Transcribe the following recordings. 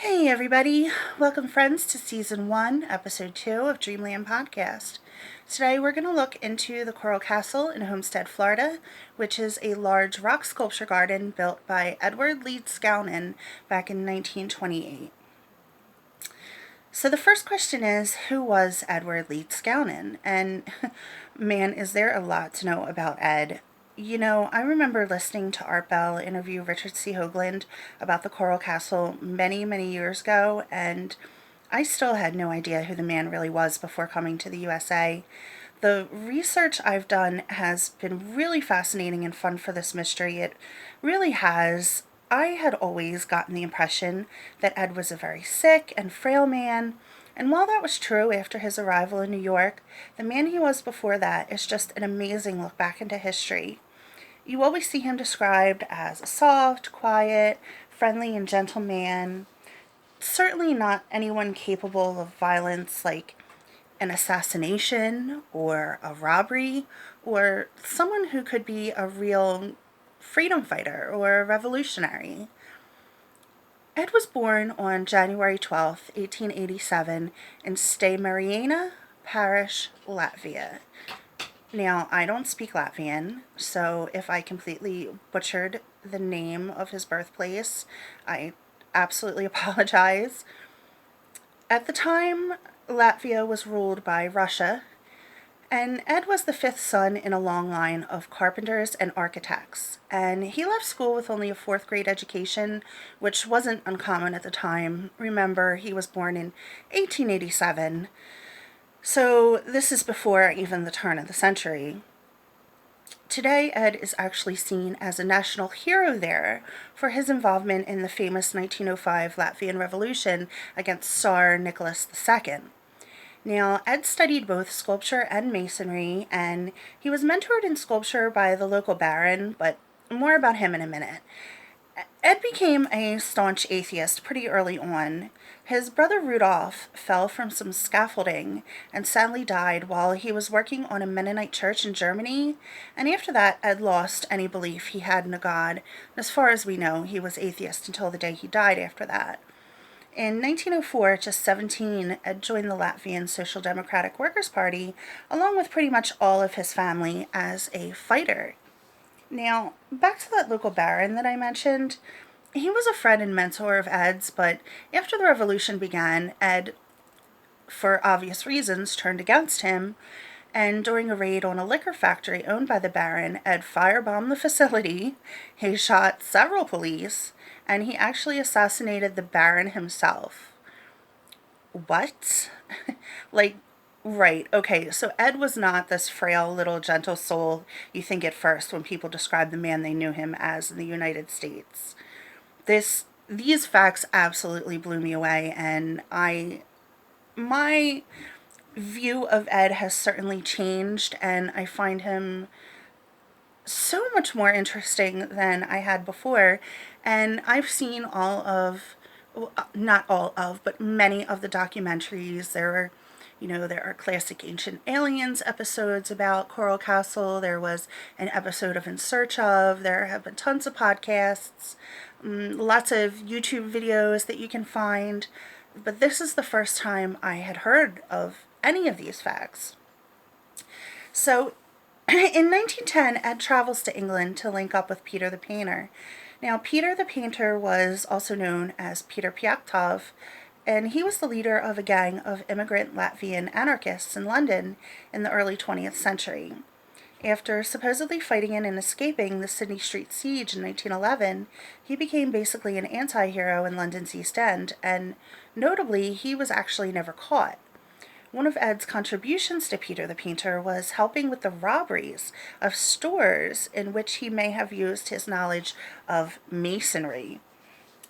Hey everybody, welcome friends to Season 1, Episode 2 of Dreamland Podcast. Today we're going to look into the Coral Castle in Homestead, Florida, which is a large rock sculpture garden built by Edward Leedskalnin back in 1928. So the first question is, who was Edward Leedskalnin? And man, is there a lot to know about Ed. You know, I remember listening to Art Bell interview Richard C. Hoagland about the Coral Castle many, many years ago, and I still had no idea who the man really was before coming to the USA. The research I've done has been really fascinating and fun for this mystery. It really has. I had always gotten the impression that Ed was a very sick and frail man, and while that was true after his arrival in New York, the man he was before that is just an amazing look back into history. You always see him described as a soft, quiet, friendly, and gentle man. Certainly not anyone capable of violence like an assassination or a robbery, or someone who could be a real freedom fighter or a revolutionary. Ed was born on January 12th, 1887, in Mariana Parish, Latvia. Now, I don't speak Latvian, so if I completely butchered the name of his birthplace, I absolutely apologize. At the time, Latvia was ruled by Russia, and Ed was the fifth son in a long line of carpenters and architects. And he left school with only a fourth grade education, which wasn't uncommon at the time. Remember, he was born in 1887. So this is before even the turn of the century. Today, Ed is actually seen as a national hero there for his involvement in the famous 1905 Latvian Revolution against Tsar Nicholas II. Now, Ed studied both sculpture and masonry, and he was mentored in sculpture by the local baron, but more about him in a minute. Ed became a staunch atheist pretty early on. His brother Rudolph fell from some scaffolding and sadly died while he was working on a Mennonite church in Germany, and after that Ed lost any belief he had in a god. As far as we know, he was atheist until the day he died after that. In 1904, at just 17, Ed joined the Latvian Social Democratic Workers' Party, along with pretty much all of his family, as a fighter. Now, back to that local baron that I mentioned. He was a friend and mentor of Ed's, but after the revolution began, Ed, for obvious reasons, turned against him, and during a raid on a liquor factory owned by the baron, Ed firebombed the facility, he shot several police, and he actually assassinated the baron himself. What? Like, right, okay, so Ed was not this frail little gentle soul you think at first when people describe the man they knew him as in the United States. These facts absolutely blew me away, and my view of Ed has certainly changed, and I find him so much more interesting than I had before. And I've seen not all of, but many of the documentaries. There are classic Ancient Aliens episodes about Coral Castle. There was an episode of In Search Of. There have been tons of podcasts, lots of YouTube videos that you can find. But this is the first time I had heard of any of these facts. So in 1910, Ed travels to England to link up with Peter the Painter. Now, Peter the Painter was also known as Peter Pyaktov, and he was the leader of a gang of immigrant Latvian anarchists in London in the early 20th century. After supposedly fighting in and escaping the Sydney Street siege in 1911, he became basically an anti-hero in London's East End, and notably, he was actually never caught. One of Ed's contributions to Peter the Painter was helping with the robberies of stores in which he may have used his knowledge of masonry.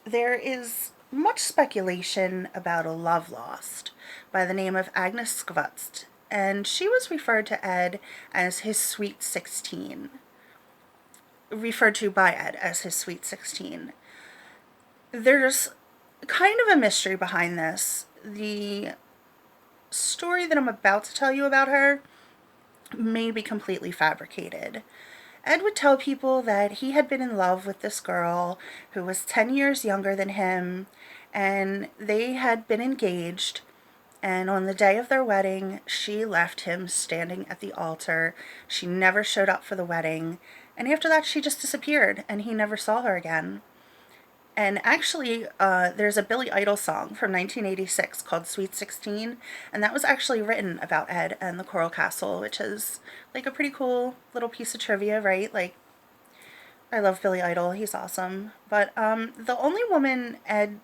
There is much speculation about a love lost by the name of Agnes Skvutst, and she was referred to Ed as his Sweet 16. Referred to by Ed as his Sweet 16. There's kind of a mystery behind this. The story that I'm about to tell you about her may be completely fabricated. Ed would tell people that he had been in love with this girl who was 10 years younger than him, and they had been engaged. And on the day of their wedding, she left him standing at the altar. She never showed up for the wedding. And after that, she just disappeared, and he never saw her again. And actually, there's a Billy Idol song from 1986 called Sweet 16, and that was actually written about Ed and the Coral Castle, which is like a pretty cool little piece of trivia, right? Like, I love Billy Idol, he's awesome. But the only woman Ed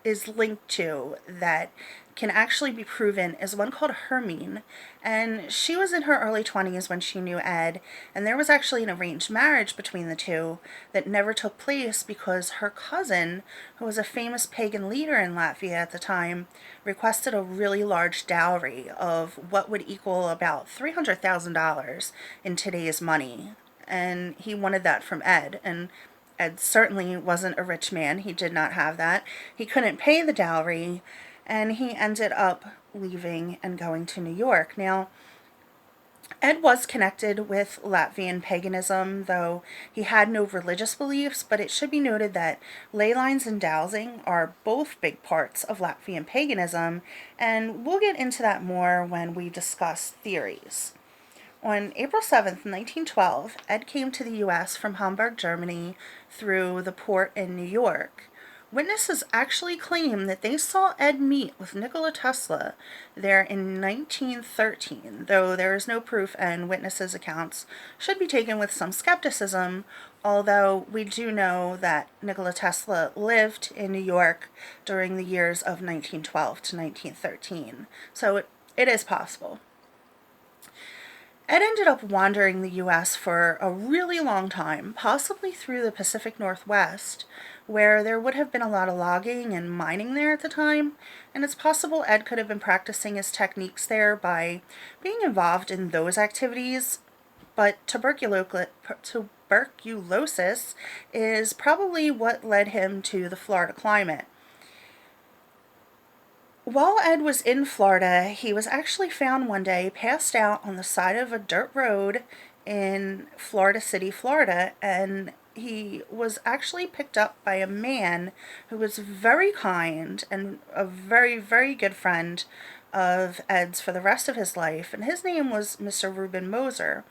is linked to that can actually be proven is one called Hermine, and she was in her early 20s when she knew Ed, and there was actually an arranged marriage between the two that never took place because her cousin, who was a famous pagan leader in Latvia at the time, requested a really large dowry of what would equal about $300,000 in today's money, and he wanted that from Ed, and Ed certainly wasn't a rich man. He did not have that. He couldn't pay the dowry, and he ended up leaving and going to New York. Now, Ed was connected with Latvian paganism, though he had no religious beliefs, but it should be noted that ley lines and dowsing are both big parts of Latvian paganism, and we'll get into that more when we discuss theories. On April 7th, 1912, Ed came to the U.S. from Hamburg, Germany, through the port in New York. Witnesses actually claim that they saw Ed meet with Nikola Tesla there in 1913, though there is no proof and witnesses' accounts should be taken with some skepticism, although we do know that Nikola Tesla lived in New York during the years of 1912 to 1913, so it is possible. Ed ended up wandering the U.S. for a really long time, possibly through the Pacific Northwest, where there would have been a lot of logging and mining there at the time, and it's possible Ed could have been practicing his techniques there by being involved in those activities, but tuberculosis is probably what led him to the Florida climate. While Ed was in Florida, he was actually found one day passed out on the side of a dirt road in Florida City, Florida, and he was actually picked up by a man who was very kind and a very, very good friend of Ed's for the rest of his life, and his name was Mr. Reuben Moser.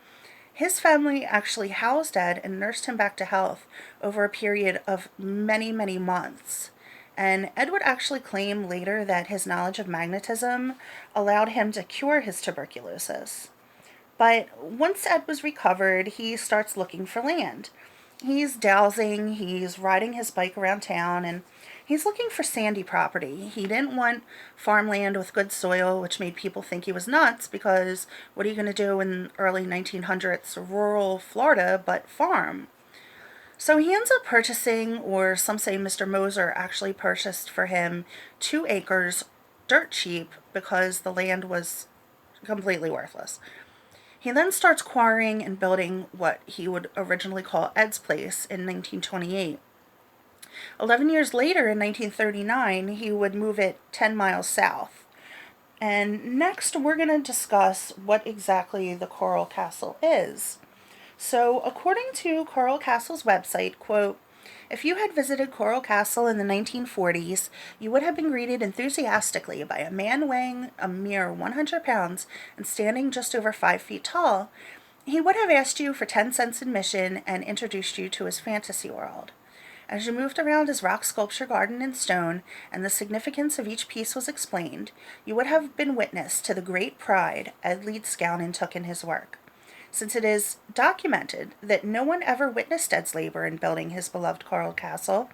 His family actually housed Ed and nursed him back to health over a period of many, many months. And Ed would actually claim later that his knowledge of magnetism allowed him to cure his tuberculosis. But once Ed was recovered, he starts looking for land. He's dowsing, he's riding his bike around town, and he's looking for sandy property. He didn't want farmland with good soil, which made people think he was nuts, because what are you going to do in early 1900s rural Florida but farm? So he ends up purchasing, or some say Mr. Moser actually purchased for him 2 acres dirt cheap because the land was completely worthless. He then starts quarrying and building what he would originally call Ed's Place in 1928. 11 years later, in 1939, he would move it 10 miles south. And next, we're going to discuss what exactly the Coral Castle is. So, according to Coral Castle's website, quote, "If you had visited Coral Castle in the 1940s, you would have been greeted enthusiastically by a man weighing a mere 100 pounds and standing just over 5 feet tall. He would have asked you for 10 cents admission and introduced you to his fantasy world. As you moved around his rock sculpture garden in stone, and the significance of each piece was explained, you would have been witness to the great pride Ed Leedskalnin took in his work. Since it is documented that no one ever witnessed Ed's labor in building his beloved Coral Castle,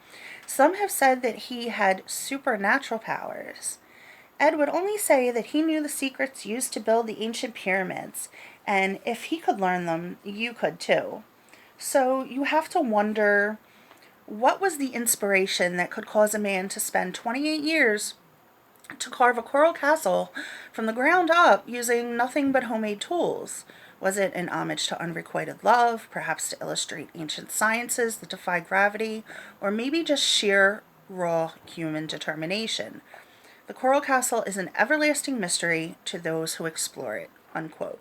some have said that he had supernatural powers. Ed would only say that he knew the secrets used to build the ancient pyramids, and if he could learn them, you could too. So you have to wonder, what was the inspiration that could cause a man to spend 28 years to carve a coral castle from the ground up using nothing but homemade tools? Was it an homage to unrequited love, perhaps to illustrate ancient sciences that defy gravity, or maybe just sheer, raw human determination? The Coral Castle is an everlasting mystery to those who explore it," unquote.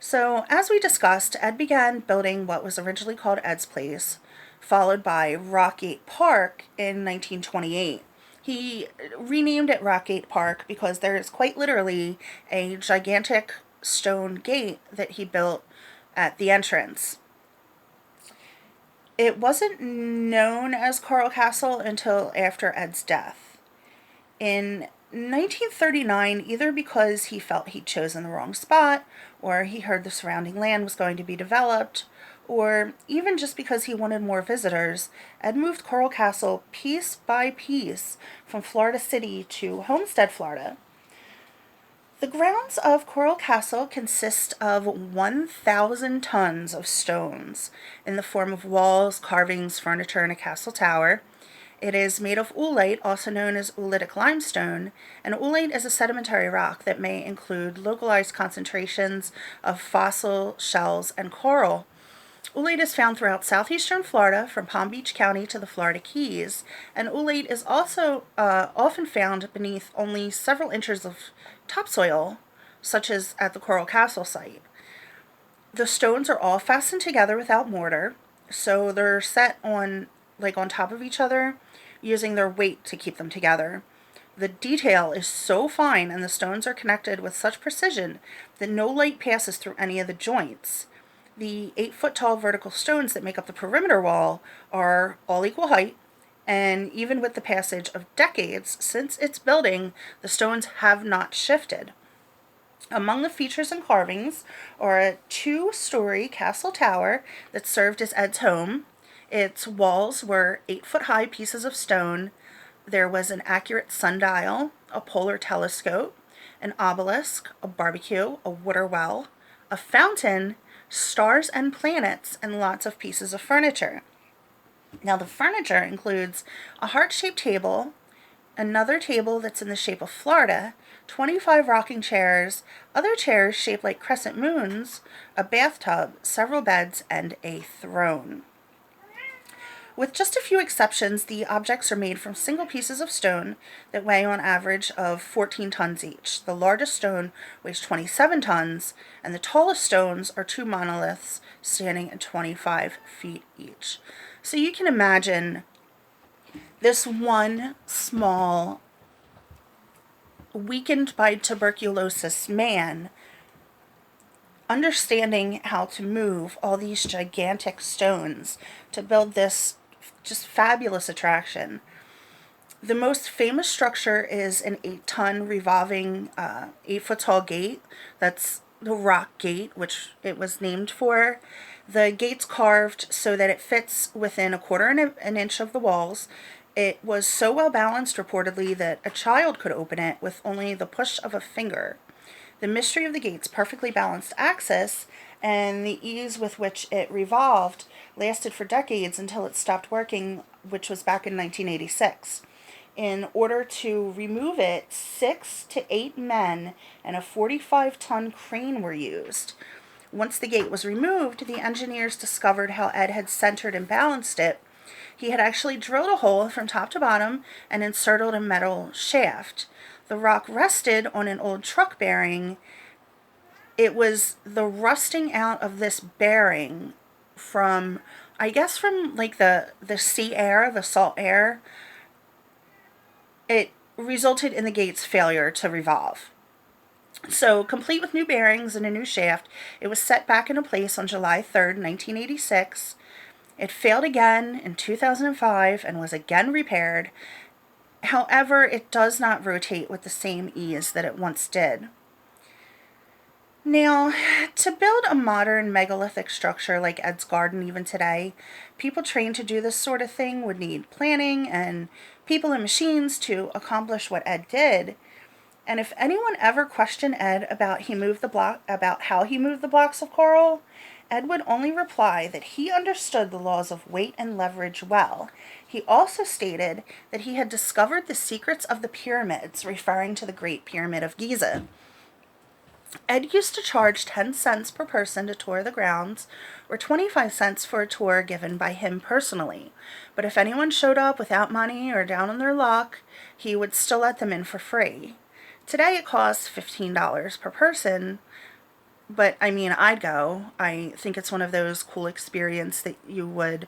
So, as we discussed, Ed began building what was originally called Ed's Place, followed by Rockgate Park in 1928. He renamed it Rockgate Park because there is quite literally a gigantic stone gate that he built at the entrance. It wasn't known as Coral Castle until after Ed's death. In 1939, either because he felt he'd chosen the wrong spot, or he heard the surrounding land was going to be developed, or even just because he wanted more visitors, Ed moved Coral Castle piece by piece from Florida City to Homestead, Florida. The grounds of Coral Castle consist of 1,000 tons of stones in the form of walls, carvings, furniture, and a castle tower. It is made of oolite, also known as oolitic limestone, and oolite is a sedimentary rock that may include localized concentrations of fossil shells and coral. Oolite is found throughout southeastern Florida, from Palm Beach County to the Florida Keys, and oolite is also often found beneath only several inches of topsoil, such as at the Coral Castle site. The stones are all fastened together without mortar, so they're set on top of each other, using their weight to keep them together. The detail is so fine and the stones are connected with such precision that no light passes through any of the joints. The 8-foot tall vertical stones that make up the perimeter wall are all equal height, and even with the passage of decades since its building, the stones have not shifted. Among the features and carvings are a 2-story castle tower that served as Ed's home. Its walls were 8-foot high pieces of stone. There was an accurate sundial, a polar telescope, an obelisk, a barbecue, a water well, a fountain, stars and planets, and lots of pieces of furniture. Now, the furniture includes a heart-shaped table, another table that's in the shape of Florida, 25 rocking chairs, other chairs shaped like crescent moons, a bathtub, several beds, and a throne. With just a few exceptions, the objects are made from single pieces of stone that weigh on average of 14 tons each. The largest stone weighs 27 tons, and the tallest stones are 2 monoliths standing at 25 feet each. So you can imagine this one small, weakened by tuberculosis man understanding how to move all these gigantic stones to build this just fabulous attraction. The most famous structure is an 8-ton revolving 8-foot tall gate. That's the Rock Gate, which it was named for. The gate's carved so that it fits within a quarter an inch of the walls. It was so well balanced, reportedly, that a child could open it with only the push of a finger. The mystery of the gate's perfectly balanced axis and the ease with which it revolved lasted for decades until it stopped working, which was back in 1986. In order to remove it, 6 to 8 men and a 45-ton crane were used. Once the gate was removed, the engineers discovered how Ed had centered and balanced it. He had actually drilled a hole from top to bottom and inserted a metal shaft. The rock rested on an old truck bearing. It was the rusting out of this bearing from the sea air, the salt air. It resulted in the gate's failure to revolve. So, complete with new bearings and a new shaft, it was set back into place on July 3rd, 1986. It failed again in 2005 and was again repaired. However, it does not rotate with the same ease that it once did. Now, to build a modern megalithic structure like Ed's Garden even today, people trained to do this sort of thing would need planning and people and machines to accomplish what Ed did. And if anyone ever questioned Ed about how he moved the blocks of coral, Ed would only reply that he understood the laws of weight and leverage well. He also stated that he had discovered the secrets of the pyramids, referring to the Great Pyramid of Giza. Ed used to charge 10 cents per person to tour the grounds, or 25 cents for a tour given by him personally. But if anyone showed up without money or down on their luck, he would still let them in for free. Today it costs $15 per person, But I mean, I'd go. I think it's one of those cool experiences that you would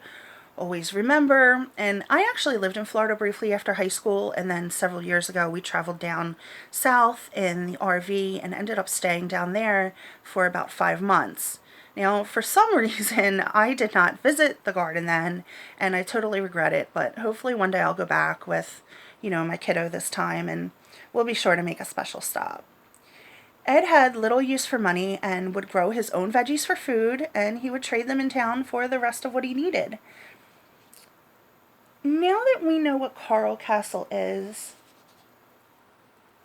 always remember. And I actually lived in Florida briefly after high school, and then several years ago we traveled down south in the RV and ended up staying down there for about 5 months. Now, for some reason, I did not visit the garden then, and I totally regret it, but hopefully one day I'll go back with, my kiddo this time, and we'll be sure to make a special stop. Ed had little use for money and would grow his own veggies for food, and he would trade them in town for the rest of what he needed. Now that we know what Coral Castle is,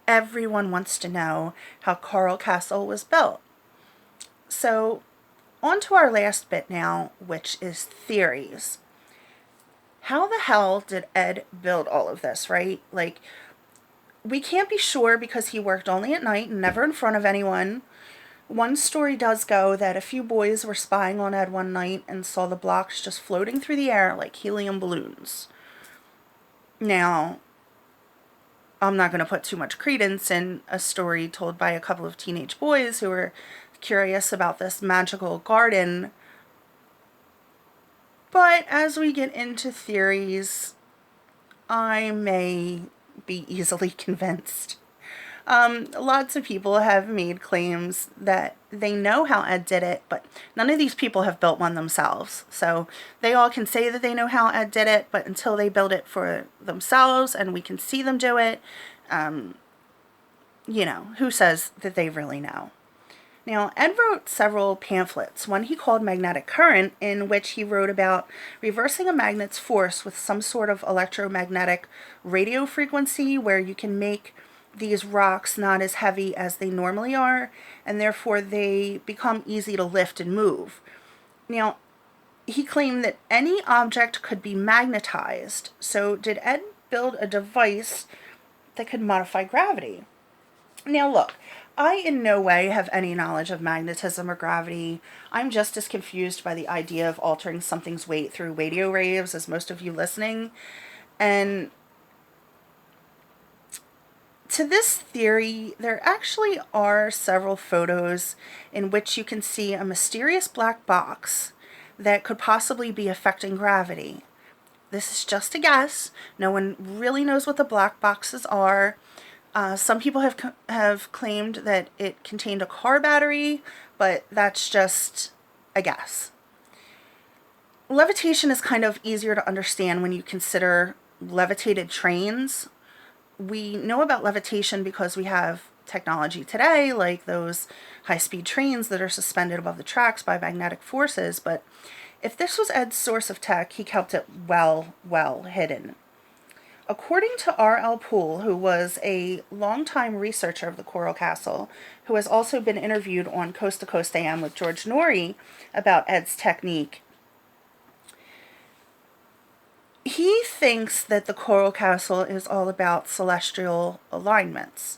everyone wants to know how Coral Castle was built. So, on to our last bit now, which is theories. How the hell did Ed build all of this, right? Like, we can't be sure because he worked only at night and never in front of anyone. One story does go that a few boys were spying on Ed one night and saw the blocks just floating through the air like helium balloons. Now, I'm not going to put too much credence in a story told by a couple of teenage boys who were curious about this magical garden. But as we get into theories, I may be easily convinced. Lots of people have made claims that they know how Ed did it, but none of these people have built one themselves. So they all can say that they know how Ed did it, but until they build it for themselves and we can see them do it, who says that they really know? Now, Ed wrote several pamphlets, one he called Magnetic Current, in which he wrote about reversing a magnet's force with some sort of electromagnetic radio frequency where you can make these rocks not as heavy as they normally are, and therefore they become easy to lift and move. Now, he claimed that any object could be magnetized, so did Ed build a device that could modify gravity? Now look, I in no way have any knowledge of magnetism or gravity. I'm just as confused by the idea of altering something's weight through radio waves as most of you listening. And to this theory, there actually are several photos in which you can see a mysterious black box that could possibly be affecting gravity. This is just a guess. No one really knows what the black boxes are. Some people have claimed that it contained a car battery, but that's just a guess. Levitation is kind of easier to understand when you consider levitated trains. We know about levitation because we have technology today, like those high-speed trains that are suspended above the tracks by magnetic forces, but if this was Ed's source of tech, he kept it well hidden. According to R.L. Poole, who was a longtime researcher of the Coral Castle, who has also been interviewed on Coast to Coast AM with George Norrie about Ed's technique, he thinks that the Coral Castle is all about celestial alignments.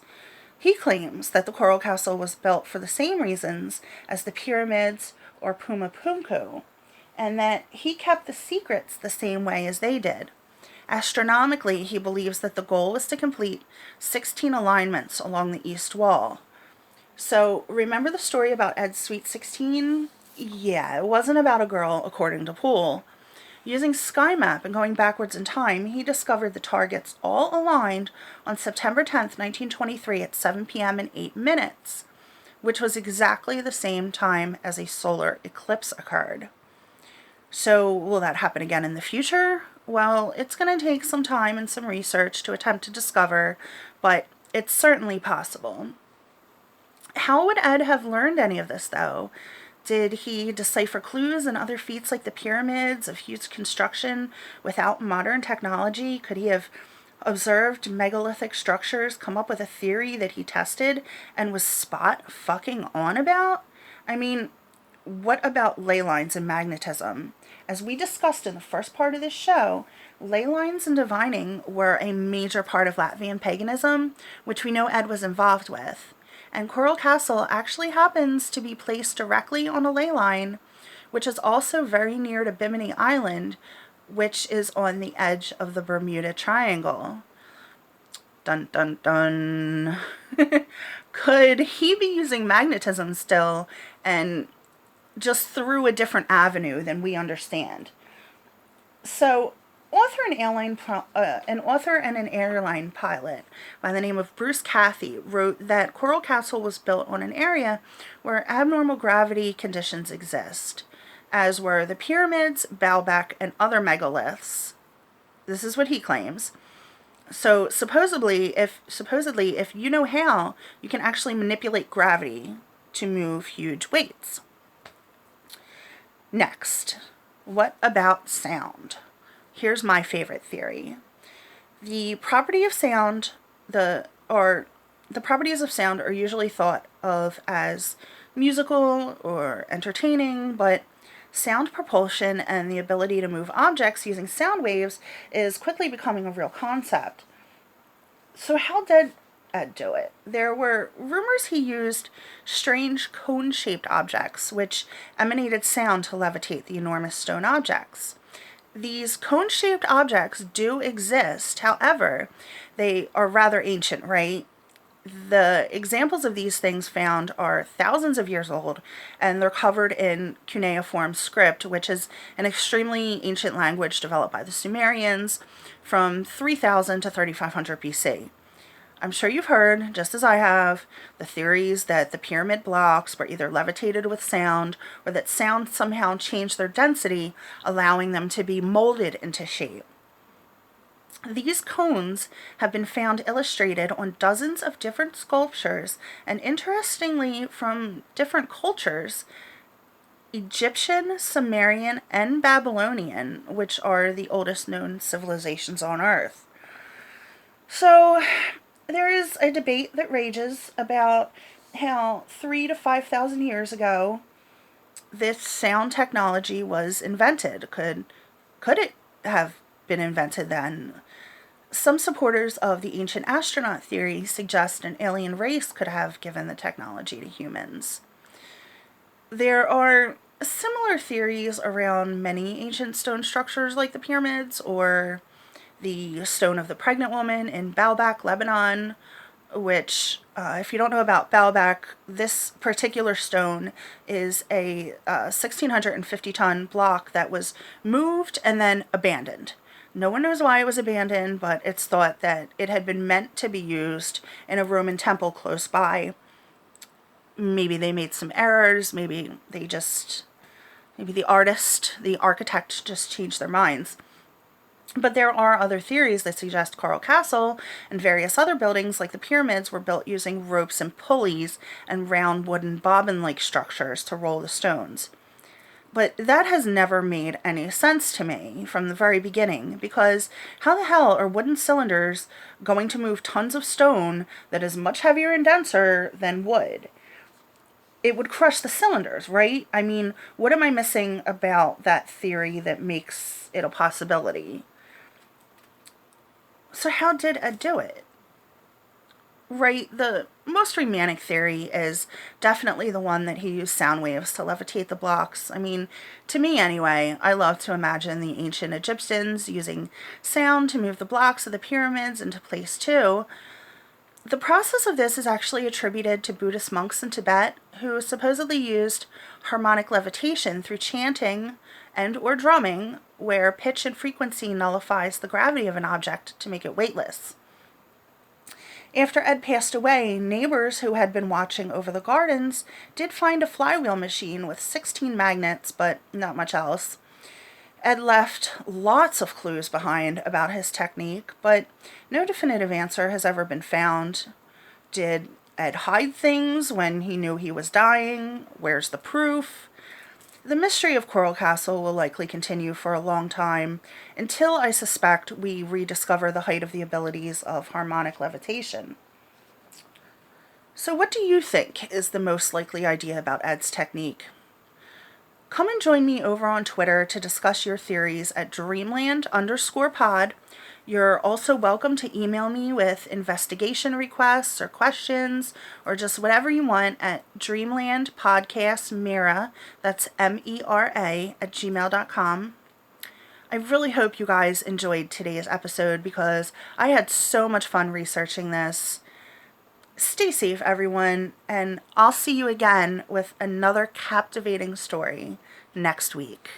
He claims that the Coral Castle was built for the same reasons as the pyramids or Puma Punku, and that he kept the secrets the same way as they did. Astronomically, he believes that the goal was to complete 16 alignments along the east wall. So, remember the story about Ed's Sweet 16? Yeah, it wasn't about a girl, according to Poole. Using SkyMap and going backwards in time, he discovered the targets all aligned on September 10th, 1923 at 7 p.m. and 8 minutes, which was exactly the same time as a solar eclipse occurred. So, will that happen again in the future? Well, it's going to take some time and some research to attempt to discover, but it's certainly possible. How would Ed have learned any of this, though? Did he decipher clues and other feats like the pyramids of huge construction without modern technology? Could he have observed megalithic structures, come up with a theory that he tested and was spot fucking on about? I mean, what about ley lines and magnetism? As we discussed in the first part of this show, ley lines and divining were a major part of Latvian paganism, which we know Ed was involved with. And Coral Castle actually happens to be placed directly on a ley line, which is also very near to Bimini Island, which is on the edge of the Bermuda Triangle. Dun dun dun. Could he be using magnetism still and just through a different avenue than we understand? So, an author and an airline pilot by the name of Bruce Cathy wrote that Coral Castle was built on an area where abnormal gravity conditions exist, as were the pyramids, Baalbek, and other megaliths. This is what he claims. So supposedly, if you know how, you can actually manipulate gravity to move huge weights. Next, what about sound? Here's my favorite theory. The property of sound, the properties of sound are usually thought of as musical or entertaining, but sound propulsion and the ability to move objects using sound waves is quickly becoming a real concept. So how did Ed do it? There were rumors he used strange cone-shaped objects which emanated sound to levitate the enormous stone objects. These cone-shaped objects do exist, however, they are rather ancient, right? The examples of these things found are thousands of years old, and they're covered in cuneiform script, which is an extremely ancient language developed by the Sumerians from 3000 to 3500 BC. I'm sure you've heard, just as I have, the theories that the pyramid blocks were either levitated with sound or that sound somehow changed their density, allowing them to be molded into shape. These cones have been found illustrated on dozens of different sculptures, and interestingly, from different cultures, Egyptian, Sumerian, and Babylonian, which are the oldest known civilizations on Earth. So, there is a debate that rages about how 3,000 to 5,000 years ago this sound technology was invented. Could it have been invented then? Some supporters of the ancient astronaut theory suggest an alien race could have given the technology to humans. There are similar theories around many ancient stone structures like the pyramids or the stone of the pregnant woman in Baalbek, Lebanon, which, if you don't know about Baalbek, this particular stone is a 1,650-ton block that was moved and then abandoned. No one knows why it was abandoned, but it's thought that it had been meant to be used in a Roman temple close by. Maybe they made some errors, maybe the architect just changed their minds. But there are other theories that suggest Coral Castle and various other buildings like the pyramids were built using ropes and pulleys and round wooden bobbin-like structures to roll the stones. But that has never made any sense to me from the very beginning, because how the hell are wooden cylinders going to move tons of stone that is much heavier and denser than wood? It would crush the cylinders, right? I mean, what am I missing about that theory that makes it a possibility? So how did Ed do it? Right, the most romantic theory is definitely the one that he used sound waves to levitate the blocks. I mean, to me anyway, I love to imagine the ancient Egyptians using sound to move the blocks of the pyramids into place too. The process of this is actually attributed to Buddhist monks in Tibet who supposedly used harmonic levitation through chanting and or drumming, where pitch and frequency nullifies the gravity of an object to make it weightless. After Ed passed away, neighbors who had been watching over the gardens did find a flywheel machine with 16 magnets, but not much else. Ed left lots of clues behind about his technique, but no definitive answer has ever been found. Did Ed hide things when he knew he was dying? Where's the proof? The mystery of Coral Castle will likely continue for a long time, until I suspect we rediscover the height of the abilities of harmonic levitation. So what do you think is the most likely idea about Ed's technique? Come and join me over on Twitter to discuss your theories at dreamland_pod. You're also welcome to email me with investigation requests or questions or just whatever you want at dreamlandpodcastmera, that's MERA, @gmail.com. I really hope you guys enjoyed today's episode because I had so much fun researching this. Stay safe, everyone, and I'll see you again with another captivating story next week.